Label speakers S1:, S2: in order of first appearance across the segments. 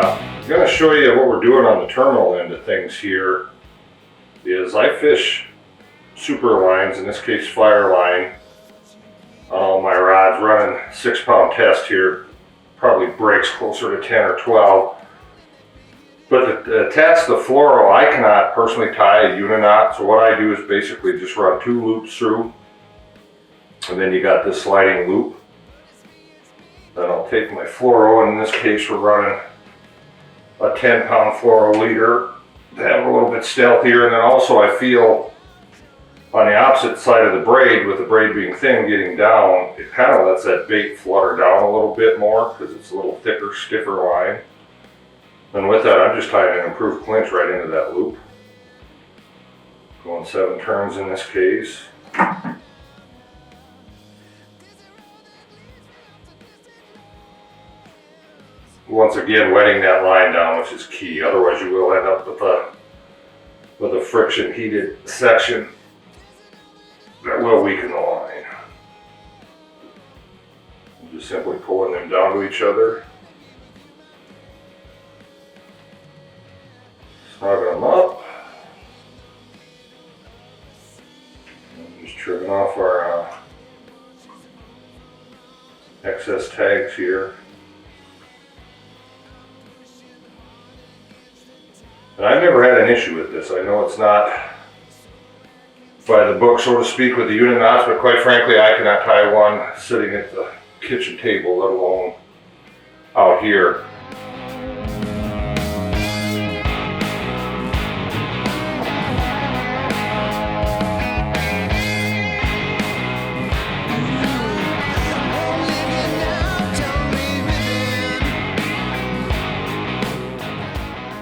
S1: I'm going to show you what we're doing on the terminal end of things here. Is I fish super lines, in this case fire line, on all my rods, running 6-pound test here. Probably breaks closer to 10 or 12. But to attach the fluoro, I cannot personally tie a Uniknot, so what I do is basically just run 2 loops through, and then you got this sliding loop. Then I'll take my fluoro, and in this case we're running a 10-pound fluoro leader to have a little bit stealthier, and then also I feel on the opposite side of the braid, with the braid being thin getting down, it kind of lets that bait flutter down a little bit more because it's a little thicker, stiffer line. And with that, I'm just tying an improved clinch right into that loop. Going 7 turns in this case. Once again, wetting that line down, which is key. Otherwise, you will end up with a friction heated section that will weaken the line. I'm just simply pulling them down to each other. Snugging them up. I'm just trimming off our excess tags here. And I've never had an issue with this. I know it's not by the book, so to speak, with the Uniknots, but quite frankly, I cannot tie one sitting at the kitchen table, let alone out here.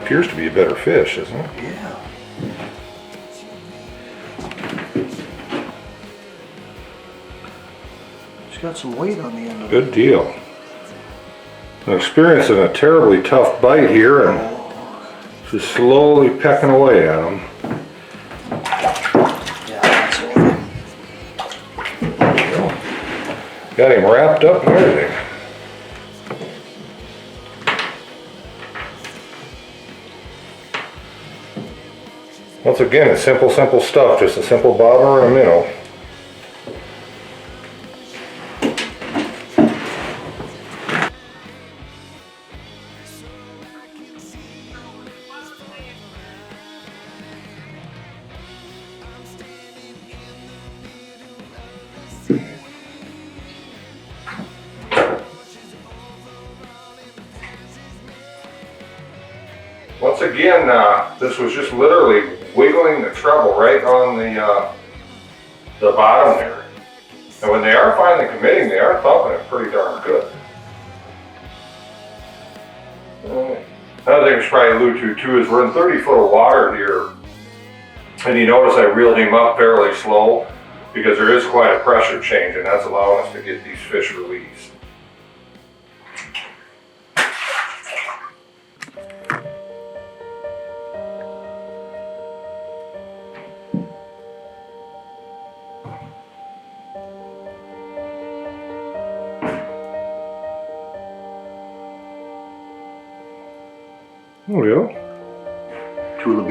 S1: Appears to be a better fish, isn't it?
S2: Yeah. It's got some weight on the end of it.
S1: Good deal. I'm experiencing a terribly tough bite here and just slowly pecking away at him.
S2: Yeah, that's it.
S1: Got him wrapped up and everything. Once again, it's simple stuff, just a simple bobber and a minnow. Once again, this was just literally wiggling the treble right on the bottom there. And when they are finally committing, they are thumping it pretty darn good. Another thing I should probably allude to too is we're in 30 foot of water here. And you notice I reeled him up fairly slow because there is quite a pressure change, and that's allowing us to get these fish released. There we go.
S2: Tulip.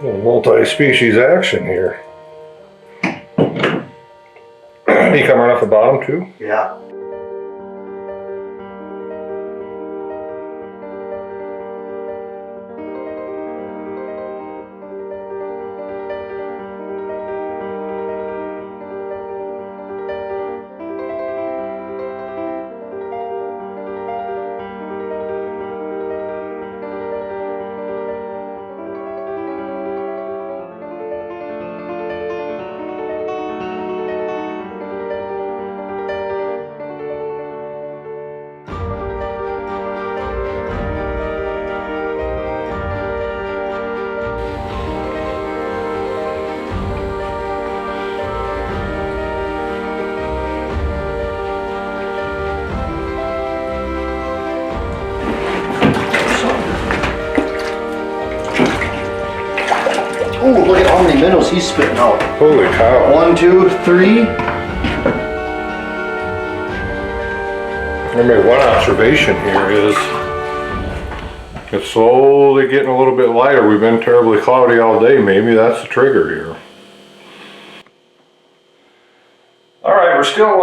S1: Little multi-species action here. You come right off the bottom too?
S2: Yeah. How many minnows he's spitting out?
S1: Holy cow.
S2: 1, 2, 3.
S1: I made one observation here is it's slowly getting a little bit lighter. We've been terribly cloudy all day. Maybe that's the trigger here. All right, we're still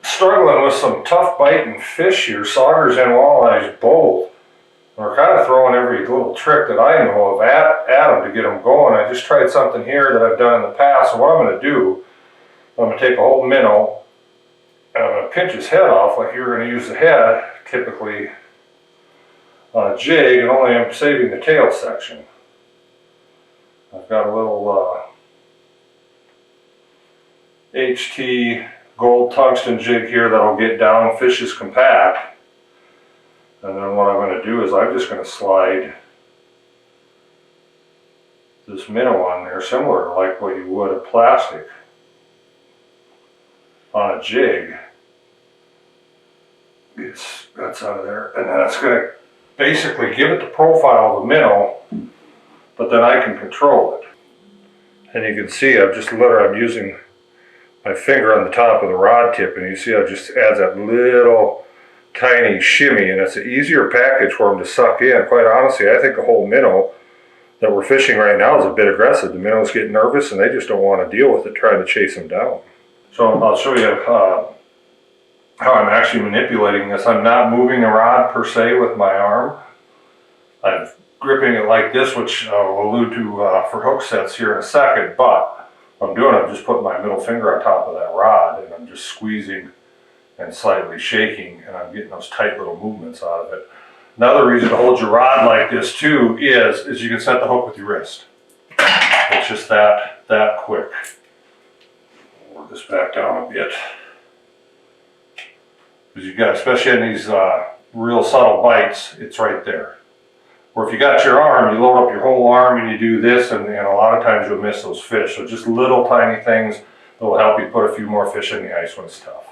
S1: struggling with some tough biting fish here, saugers and walleyes both. We're kind of throwing every little trick that I know of at them to get them going. I just tried something here that I've done in the past. So what I'm going to do, I'm going to take a whole minnow and I'm going to pinch his head off like you're going to use the head typically on a jig, and only I'm saving the tail section. I've got a little HT gold tungsten jig here that'll get down, fish is compact. And then what I'm going to do is I'm just going to slide this minnow on there, similar to like what you would a plastic on a jig. Gets guts out of there, and then it's going to basically give it the profile of a minnow, but then I can control it. And you can see I'm using my finger on the top of the rod tip, and you see how it just adds that little tiny shimmy, and it's an easier package for them to suck in. Quite honestly, I think the whole minnow that we're fishing right now is a bit aggressive. The minnows get nervous and they just don't want to deal with it trying to chase them down. So I'll show you how I'm actually manipulating this. I'm not moving the rod per se with my arm. I'm gripping it like this, which I'll allude to for hook sets here in a second, but what I'm doing, I'm just putting my middle finger on top of that rod and I'm just squeezing and slightly shaking, and I'm getting those tight little movements out of it. Another reason to hold your rod like this too is you can set the hook with your wrist. It's just that quick. Work this back down a bit. Because you got, especially in these real subtle bites, it's right there. Or if you got your arm, you load up your whole arm and you do this, and a lot of times you'll miss those fish. So just little tiny things that will help you put a few more fish in the ice when it's tough.